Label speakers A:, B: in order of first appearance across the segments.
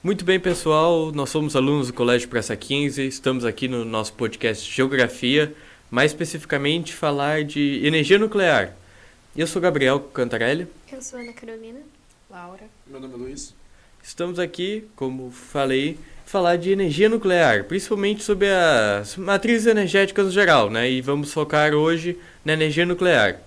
A: Muito bem, pessoal. Nós somos alunos do Colégio Praça 15. Estamos aqui no nosso podcast Geografia, mais especificamente falar de energia nuclear. Eu sou Gabriel Cantarelli.
B: Eu sou Ana Carolina.
C: Laura.
D: Meu nome é Luiz.
A: Estamos aqui, como falei, falar de energia nuclear, principalmente sobre as matrizes energéticas no geral, né? E vamos focar hoje na energia nuclear.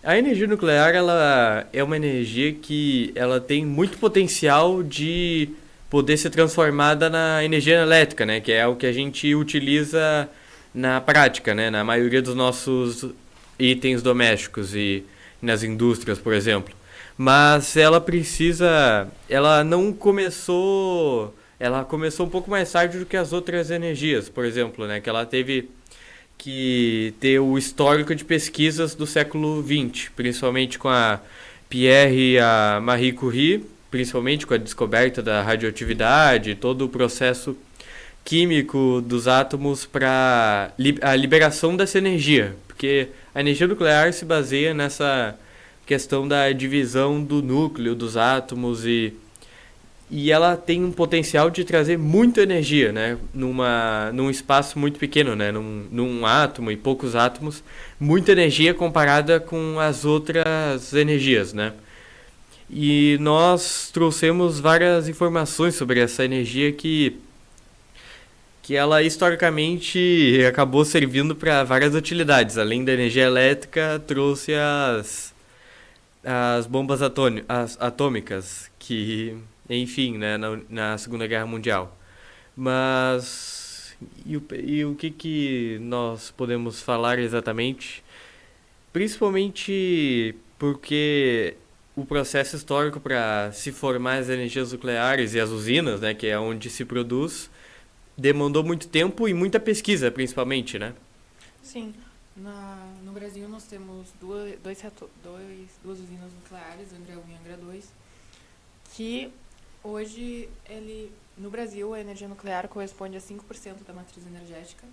A: A energia nuclear, ela é uma energia que ela tem muito potencial de poder ser transformada na energia elétrica, né? Que é o que a gente utiliza na prática, né? Na maioria dos nossos itens domésticos e nas indústrias, por exemplo. Mas ela não começou, ela começou um pouco mais tarde do que as outras energias, por exemplo, né? Que ela teve que ter o histórico de pesquisas do século XX, principalmente com a Pierre e a Marie Curie, principalmente com a descoberta da radioatividade, todo o processo químico dos átomos para a liberação dessa energia, porque a energia nuclear se baseia nessa questão da divisão do núcleo dos átomos e ela tem um potencial de trazer muita energia, né? Num espaço muito pequeno, né? Num átomo e poucos átomos, muita energia comparada com as outras energias, né? E nós trouxemos várias informações sobre essa energia que ela historicamente acabou servindo para várias utilidades. Além da energia elétrica, trouxe as bombas atômicas, que, enfim, né, na Segunda Guerra Mundial. Mas e o que nós podemos falar exatamente? Principalmente porque o processo histórico para se formar as energias nucleares e as usinas, né, que é onde se produz, demandou muito tempo e muita pesquisa, principalmente, né?
C: Sim, no Brasil nós temos duas usinas nucleares, Angra 1 e Angra 2, que hoje, no Brasil, a energia nuclear corresponde a 5% da matriz energética,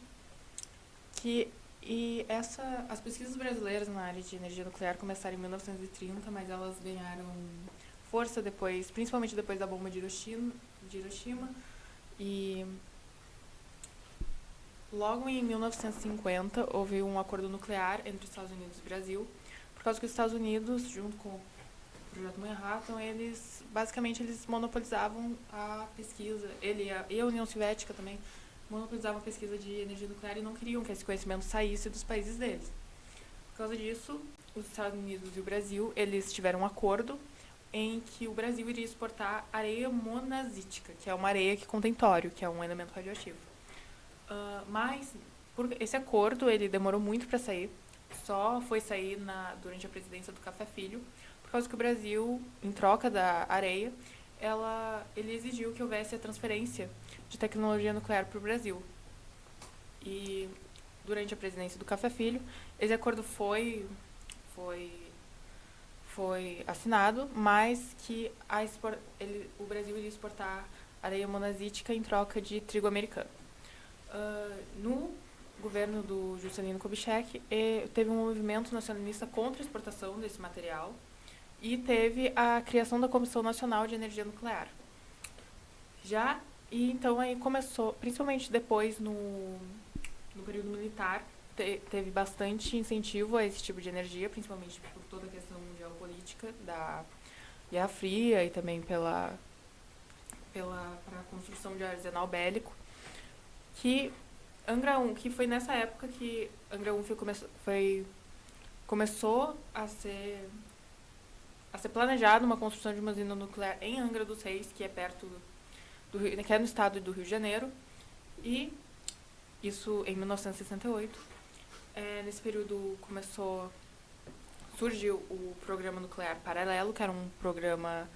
C: as pesquisas brasileiras na área de energia nuclear começaram em 1930, mas elas ganharam força depois, principalmente depois da bomba de Hiroshima e logo em 1950 houve um acordo nuclear entre os Estados Unidos e o Brasil, por causa que os Estados Unidos, junto com o projeto Manhattan, eles monopolizavam a pesquisa, e a União Soviética também monopolizavam a pesquisa de energia nuclear e não queriam que esse conhecimento saísse dos países deles. Por causa disso, os Estados Unidos e o Brasil, eles tiveram um acordo em que o Brasil iria exportar areia monazítica, que é uma areia que contém tório, que é um elemento radioativo. Mas esse acordo ele demorou muito para sair, só foi sair durante a presidência do Café Filho, por causa que o Brasil, em troca da areia, ele exigiu que houvesse a transferência de tecnologia nuclear para o Brasil. E durante a presidência do Café Filho, esse acordo foi assinado, mas que o Brasil iria exportar areia monazítica em troca de trigo americano. No governo do Juscelino Kubitschek, teve um movimento nacionalista contra a exportação desse material e teve a criação da Comissão Nacional de Energia Nuclear. Então aí começou, principalmente depois no período militar, teve bastante incentivo a esse tipo de energia, principalmente por toda a questão geopolítica da Guerra Fria e também para a construção de arsenal bélico. Que Angra 1, que foi nessa época que Angra 1 começou a ser planejado uma construção de uma usina nuclear em Angra dos Reis, que é perto que é no estado do Rio de Janeiro, e isso em 1968. Nesse período surgiu o Programa Nuclear Paralelo, que era um programa,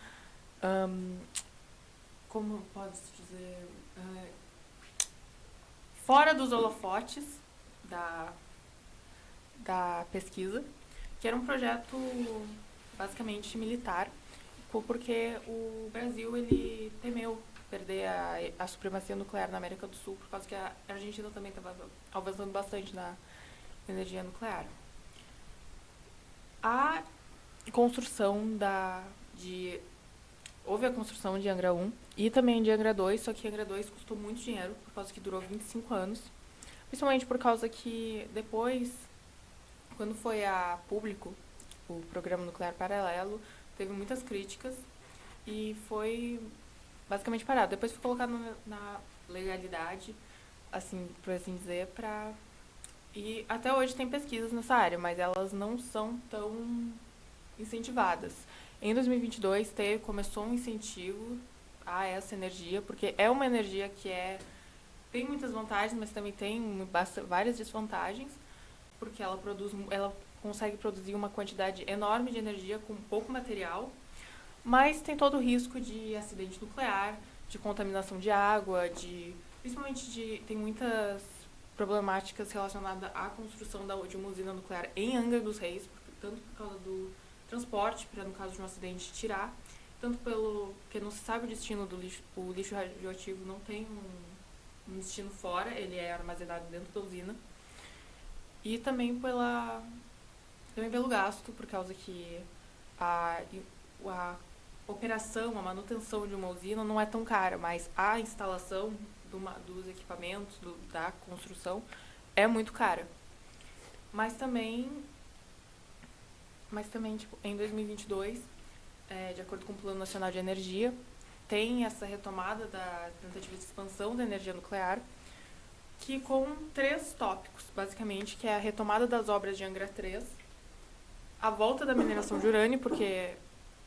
C: como pode-se dizer, fora dos holofotes da pesquisa, que era um projeto basicamente militar, porque o Brasil ele temeu perder a supremacia nuclear na América do Sul, por causa que a Argentina também estava avançando bastante na energia nuclear. A construção houve a construção de Angra 1 e também de Angra 2, só que Angra 2 custou muito dinheiro, por causa que durou 25 anos. Principalmente por causa que depois, quando foi a público o programa nuclear paralelo, teve muitas críticas e foi basicamente parado. Depois foi colocado na legalidade, assim, por assim dizer, pra... E até hoje tem pesquisas nessa área, mas elas não são tão incentivadas. Em 2022 começou um incentivo a essa energia, porque é uma energia que tem muitas vantagens, mas também tem várias desvantagens, porque ela consegue produzir uma quantidade enorme de energia com pouco material, mas tem todo o risco de acidente nuclear, de contaminação de água, principalmente tem muitas problemáticas relacionadas à construção de uma usina nuclear em Angra dos Reis, tanto por causa do transporte, para no caso de um acidente tirar, tanto porque não se sabe o destino do lixo, o lixo radioativo não tem um destino fora, ele é armazenado dentro da usina, e também pelo gasto, por causa que a operação, a manutenção de uma usina não é tão cara, mas a instalação dos equipamentos, da construção, é muito cara. Mas também tipo, em 2022, de acordo com o Plano Nacional de Energia, tem essa retomada da tentativa de expansão da energia nuclear, que com 3 tópicos, basicamente, que é a retomada das obras de Angra 3, a volta da mineração de urânio, porque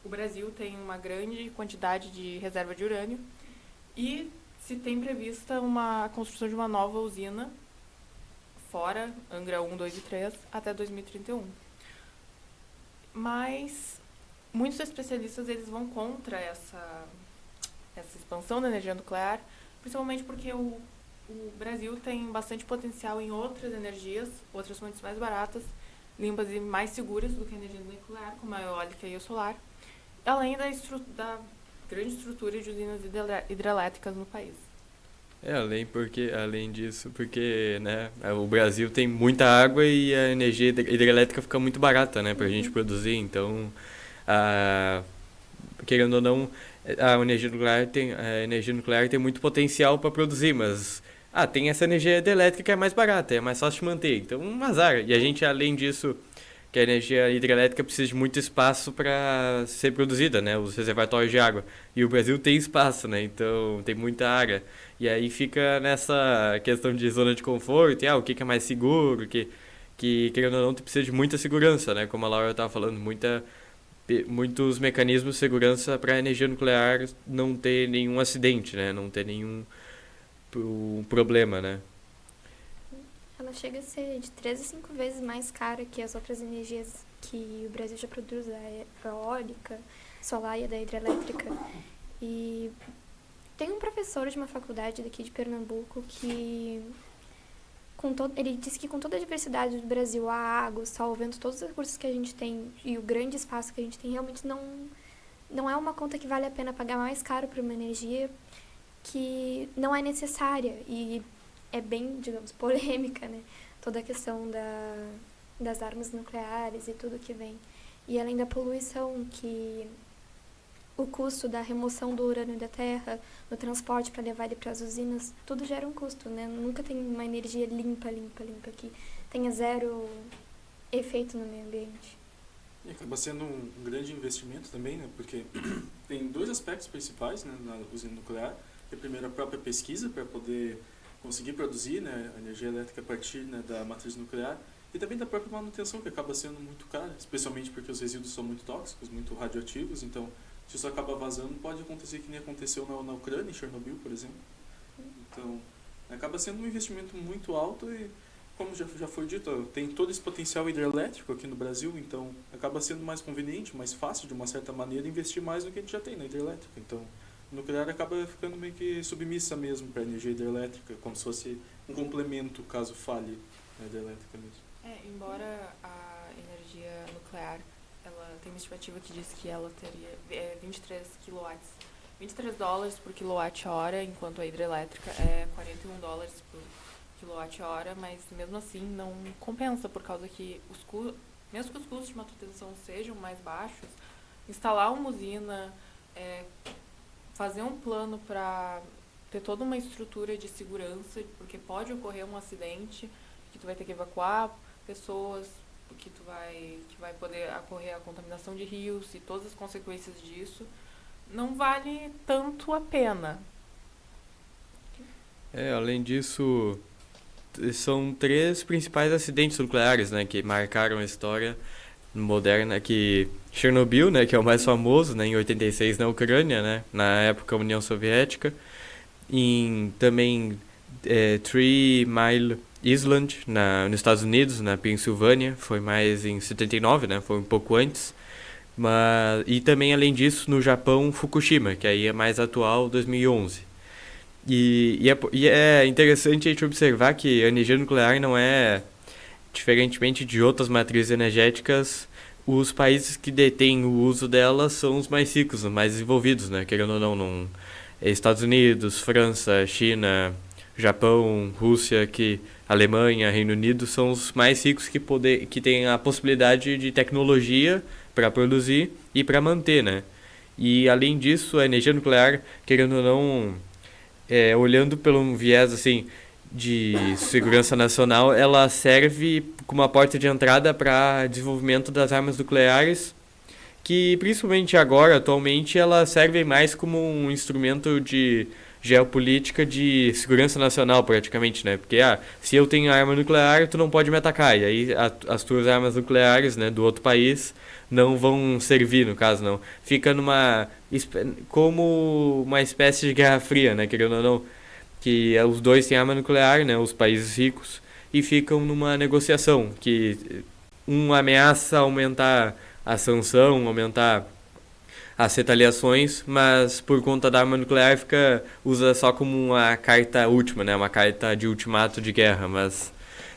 C: o Brasil tem uma grande quantidade de reserva de urânio, e se tem prevista a construção de uma nova usina fora Angra 1, 2 e 3 até 2031. Mas muitos especialistas eles vão contra essa expansão da energia nuclear, principalmente porque o Brasil tem bastante potencial em outras energias, outras fontes mais baratas, limpas e mais seguras do que a energia nuclear, como a eólica e o solar, além da grande estrutura de usinas hidrelétricas no país.
A: Além disso, porque, né, o Brasil tem muita água e a energia hidrelétrica fica muito barata, né, pra gente produzir, então, querendo ou não, a energia nuclear tem muito potencial para produzir, mas, tem essa energia hidrelétrica que é mais barata, é mais fácil de manter, então, um azar. E a gente, além disso, que a energia hidrelétrica precisa de muito espaço para ser produzida, né, os reservatórios de água, e o Brasil tem espaço, né, então tem muita área. E aí fica nessa questão de zona de conforto, e o que é mais seguro, querendo ou não, tu precisa de muita segurança, né? Como a Laura estava falando, muitos mecanismos de segurança para a energia nuclear não ter nenhum acidente, né? Não ter nenhum problema, né?
B: Ela chega a ser de 3 a 5 vezes mais cara que as outras energias que o Brasil já produz, a eólica, solar e a da hidrelétrica. E tem um professor de uma faculdade daqui de Pernambuco que ele disse que com toda a diversidade do Brasil, a água, o sol, o vento, todos os recursos que a gente tem e o grande espaço que a gente tem, realmente não é uma conta que vale a pena pagar mais caro por uma energia que não é necessária e é bem, digamos, polêmica, né? Toda a questão das armas nucleares e tudo que vem. E além da poluição, que o custo da remoção do urânio da terra, do transporte para levar ele para as usinas, tudo gera um custo, né? Nunca tem uma energia limpa que tenha zero efeito no meio ambiente.
D: E acaba sendo um grande investimento também, né? Porque tem 2 aspectos principais, né, na usina nuclear. Que é, primeiro, a própria pesquisa para poder conseguir produzir, né, a energia elétrica a partir, né, da matriz nuclear, e também da própria manutenção, que acaba sendo muito cara, especialmente porque os resíduos são muito tóxicos, muito radioativos. Então, se isso acaba vazando, pode acontecer que nem aconteceu na Ucrânia, em Chernobyl, por exemplo. Então, acaba sendo um investimento muito alto e, como já foi dito, tem todo esse potencial hidrelétrico aqui no Brasil, então acaba sendo mais conveniente, mais fácil, de uma certa maneira, investir mais do que a gente já tem na hidrelétrica. Então, o nuclear acaba ficando meio que submissa mesmo para a energia hidrelétrica, como se fosse um complemento caso falhe a hidrelétrica mesmo.
C: Embora a energia nuclear ela tem uma estimativa que diz que ela teria 23 quilowatts, $23 por quilowatt-hora, enquanto a hidrelétrica é $41 por quilowatt-hora, mas mesmo assim não compensa, por causa que mesmo que os custos de manutenção sejam mais baixos, instalar uma usina, fazer um plano para ter toda uma estrutura de segurança, porque pode ocorrer um acidente que tu vai ter que evacuar pessoas, que vai poder ocorrer a contaminação de rios e todas as consequências disso, não vale tanto a pena.
A: Além disso, são 3 principais acidentes nucleares, né, que marcaram a história moderna, que Chernobyl, né, que é o mais famoso, né, em 86 na Ucrânia, né, na época União Soviética, também Three Mile Island, nos Estados Unidos, na Pensilvânia, foi mais em 79, né, foi um pouco antes, e também, além disso, no Japão, Fukushima, que aí é mais atual, 2011. E é interessante a gente observar que a energia nuclear não é, diferentemente de outras matrizes energéticas, os países que detêm o uso dela são os mais ricos, os mais desenvolvidos, né? Querendo ou não, Estados Unidos, França, China, Japão, Rússia, Alemanha, Reino Unido são os mais ricos que têm a possibilidade de tecnologia para produzir e para manter, né? E além disso, a energia nuclear, querendo ou não, olhando pelo um viés assim de segurança nacional, ela serve como uma porta de entrada para desenvolvimento das armas nucleares, que principalmente agora, atualmente, elas servem mais como um instrumento de geopolítica de segurança nacional, praticamente, né? Porque, se eu tenho arma nuclear, tu não pode me atacar, e aí as tuas armas nucleares, né, do outro país não vão servir, no caso, não. Fica como uma espécie de guerra fria, né, querendo ou não, que os dois têm arma nuclear, né, os países ricos, e ficam numa negociação, que um ameaça aumentar a sanção, aumentar as retaliações, mas por conta da arma nuclear usa só como uma carta última, né, uma carta de ultimato de guerra, mas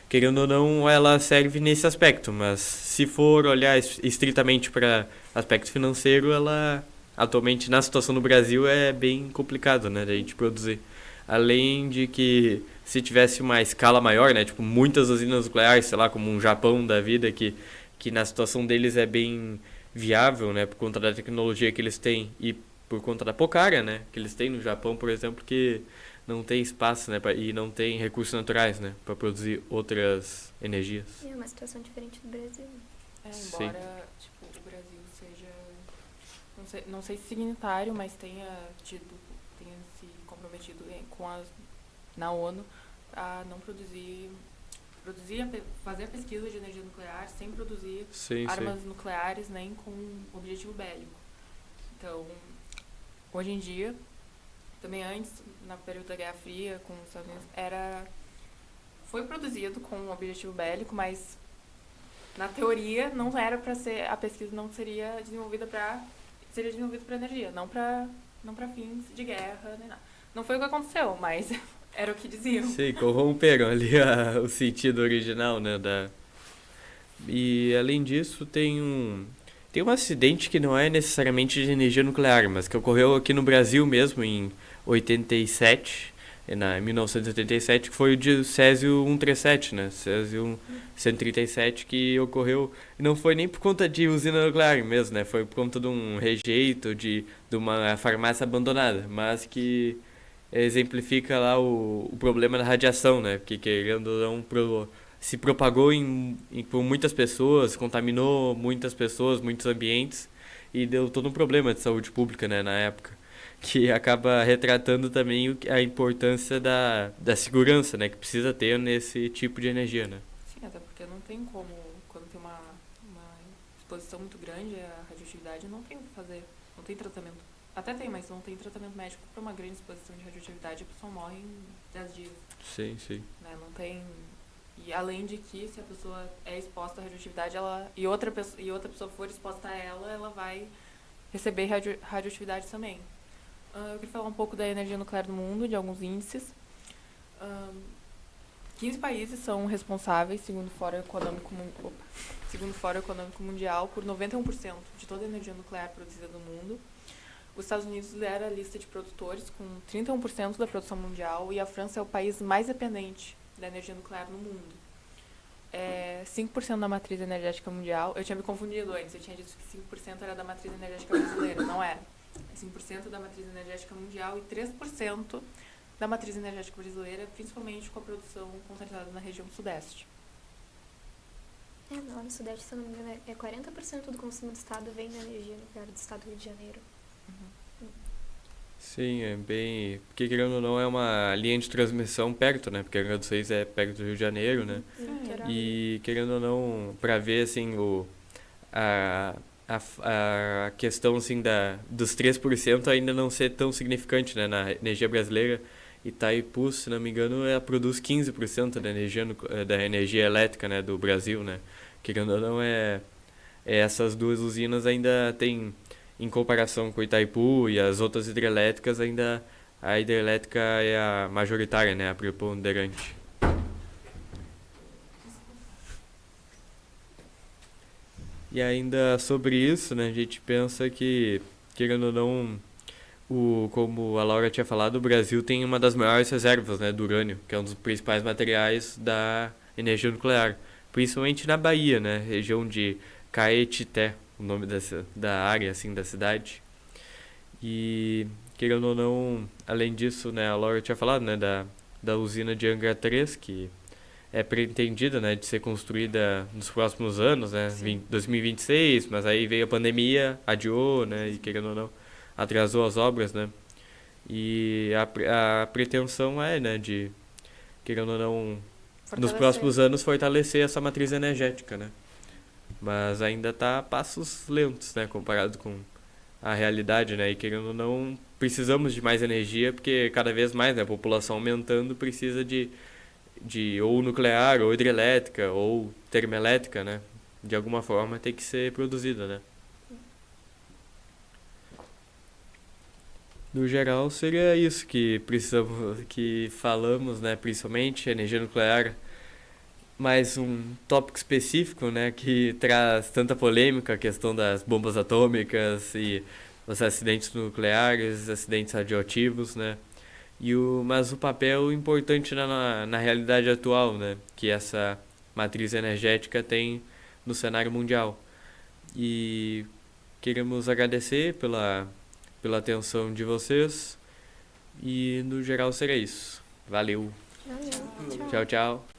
A: querendo ou não, ela serve nesse aspecto, mas se for olhar estritamente para aspecto financeiro, ela atualmente na situação do Brasil é bem complicado, né, da gente produzir. Além de que se tivesse uma escala maior, né, tipo muitas usinas nucleares, sei lá, como um Japão da vida, que na situação deles é bem viável, né, por conta da tecnologia que eles têm e por conta da pouca área, né, que eles têm no Japão, por exemplo, que não tem espaço, né, e não tem recursos naturais, né, para produzir outras energias.
B: É uma situação diferente do Brasil.
C: Embora tipo, o Brasil seja, não sei se signatário, mas tenha se comprometido na ONU a não fazer a pesquisa de energia nuclear sem produzir armas nucleares nem com objetivo bélico. Então, hoje em dia, também antes, no período da Guerra Fria, com os Estados Unidos, foi produzido com um objetivo bélico, mas na teoria não era para ser, a pesquisa não seria desenvolvida para energia, não para fins de guerra, nem nada. Não foi o que aconteceu, mas era o que diziam.
A: Sim, corromperam ali o sentido original, né, E além disso tem um acidente que não é necessariamente de energia nuclear, mas que ocorreu aqui no Brasil mesmo em 87, em 1987, que foi o de Césio 137, né, Césio 137, que ocorreu, não foi nem por conta de usina nuclear mesmo, né, foi por conta de um rejeito de uma farmácia abandonada, mas que exemplifica lá o problema da radiação, né, porque querendo ou não se propagou por muitas pessoas, contaminou muitas pessoas, muitos ambientes e deu todo um problema de saúde pública, né, na época, que acaba retratando também a importância da segurança, né, que precisa ter nesse tipo de energia, né.
C: Sim, até porque não tem como, quando tem uma exposição muito grande, a radioatividade não tem o que fazer, não tem tratamento. Até tem, mas não tem tratamento médico para uma grande exposição de radioatividade, a pessoa morre em 10 dias.
A: Sim.
C: Né? Não tem. E além de que, se a pessoa é exposta à radioatividade, e outra pessoa for exposta a ela vai receber radioatividade também. Eu queria falar um pouco da energia nuclear no mundo, de alguns índices. 15 países são responsáveis, segundo o Fórum Econômico Mundial, por 91% de toda a energia nuclear produzida no mundo. Os Estados Unidos lidera a lista de produtores com 31% da produção mundial e a França é o país mais dependente da energia nuclear no mundo. 5% da matriz energética mundial, eu tinha me confundido antes, eu tinha dito que 5% era da matriz energética brasileira, não era. 5% da matriz energética mundial e 3% da matriz energética brasileira, principalmente com a produção concentrada na região sudeste.
B: Lá no Sudeste, se eu não me engano, 40% do consumo do estado vem da energia nuclear do estado do Rio de Janeiro.
A: Sim, é bem... Porque, querendo ou não, é uma linha de transmissão perto, né? Porque a Angra dos Reis é perto do Rio de Janeiro, né?
B: Litoral.
A: E, querendo ou não, para ver, assim, a questão, assim, dos 3% ainda não ser tão significante, né? Na energia brasileira, Itaipu, se não me engano, ela produz 15% da energia elétrica, né? Do Brasil, né? Querendo ou não, essas duas usinas ainda têm, em comparação com Itaipu e as outras hidrelétricas, ainda a hidrelétrica é a majoritária, né? A preponderante. E ainda sobre isso, né, a gente pensa que, querendo ou não, como a Laura tinha falado, o Brasil tem uma das maiores reservas, né, do urânio, que é um dos principais materiais da energia nuclear. Principalmente na Bahia, né, região de Caetité, o nome da área, assim, da cidade. E, querendo ou não, além disso, né, a Laura tinha falado, né, da usina de Angra 3, que é pretendida, né, de ser construída nos próximos anos, né, 2026, mas aí veio a pandemia, adiou, né, e querendo ou não, atrasou as obras, né, e a pretensão é, né, de, querendo ou não, nos próximos anos fortalecer essa matriz energética, né, mas ainda está a passos lentos, né, comparado com a realidade, né, e querendo ou não, precisamos de mais energia, porque cada vez mais, né, a população aumentando precisa de ou nuclear, ou hidrelétrica, ou termoelétrica, né? De alguma forma tem que ser produzida, né? No geral, seria isso que falamos, né? Principalmente energia nuclear, mais um tópico específico, né? Que traz tanta polêmica, a questão das bombas atômicas e os acidentes nucleares, acidentes radioativos, né? Mas o papel importante na realidade atual, né, que essa matriz energética tem no cenário mundial. E queremos agradecer pela atenção de vocês e no geral será isso. Valeu.
B: Valeu.
A: Tchau, tchau.